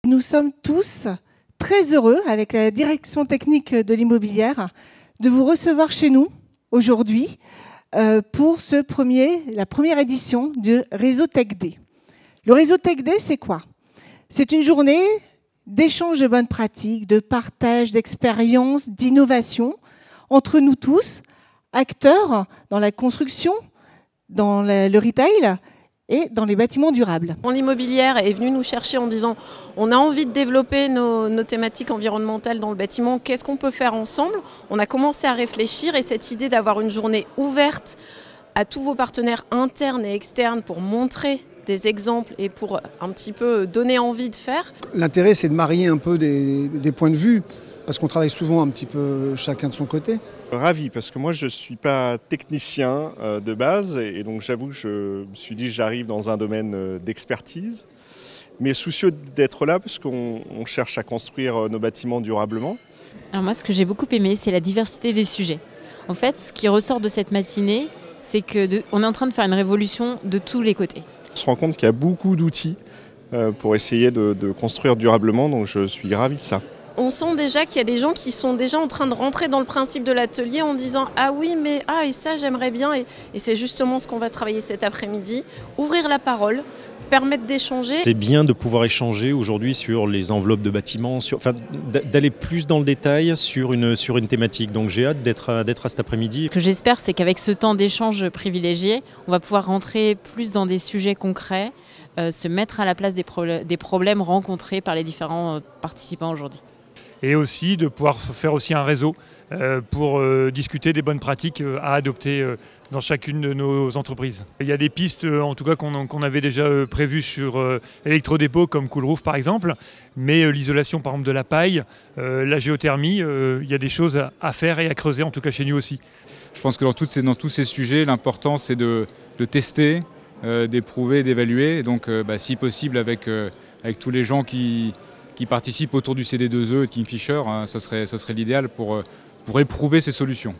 nous sommes tous très heureux, avec la direction technique de l'Immobilière, de vous recevoir chez nous aujourd'hui pour la première édition du Réseau Tech Day. Le Réseau Tech Day, c'est quoi? C'est une journée d'échange de bonnes pratiques, de partage d'expériences, d'innovation entre nous tous, acteurs dans la construction, dans le retail et dans les bâtiments durables. L'immobilière est venue nous chercher en disant on a envie de développer nos thématiques environnementales dans le bâtiment, qu'est-ce qu'on peut faire ensemble? On a commencé à réfléchir et cette idée d'avoir une journée ouverte à tous vos partenaires internes et externes pour montrer des exemples et pour un petit peu donner envie de faire. L'intérêt, c'est de marier un peu des points de vue, parce qu'on travaille souvent un petit peu chacun de son côté. Ravi, parce que moi je ne suis pas technicien de base, et donc j'avoue que je me suis dit j'arrive dans un domaine d'expertise, mais soucieux d'être là parce qu'on cherche à construire nos bâtiments durablement. Alors moi, ce que j'ai beaucoup aimé, c'est la diversité des sujets. En fait, ce qui ressort de cette matinée, c'est qu'on est en train de faire une révolution de tous les côtés. On se rend compte qu'il y a beaucoup d'outils pour essayer de construire durablement, donc je suis ravi de ça. On sent déjà qu'il y a des gens qui sont déjà en train de rentrer dans le principe de l'atelier en disant « Ah oui, mais et ça j'aimerais bien ». Et c'est justement ce qu'on va travailler cet après-midi. Ouvrir la parole, permettre d'échanger. C'est bien de pouvoir échanger aujourd'hui sur les enveloppes de bâtiments, d'aller plus dans le détail sur une thématique. Donc j'ai hâte d'être à cet après-midi. Ce que j'espère, c'est qu'avec ce temps d'échange privilégié, on va pouvoir rentrer plus dans des sujets concrets, se mettre à la place des problèmes rencontrés par les différents participants aujourd'hui. Et aussi de pouvoir faire aussi un réseau pour discuter des bonnes pratiques à adopter dans chacune de nos entreprises. Il y a des pistes en tout cas qu'on avait déjà prévues sur l'électrodépôt comme Coolroof par exemple, mais l'isolation par exemple de la paille, la géothermie, il y a des choses à faire et à creuser en tout cas chez nous aussi. Je pense que dans tous ces sujets, l'important c'est de tester, d'éprouver, d'évaluer, et donc si possible avec tous les gens qui participent autour du CD2E et de Kingfisher, ce serait l'idéal pour éprouver ces solutions.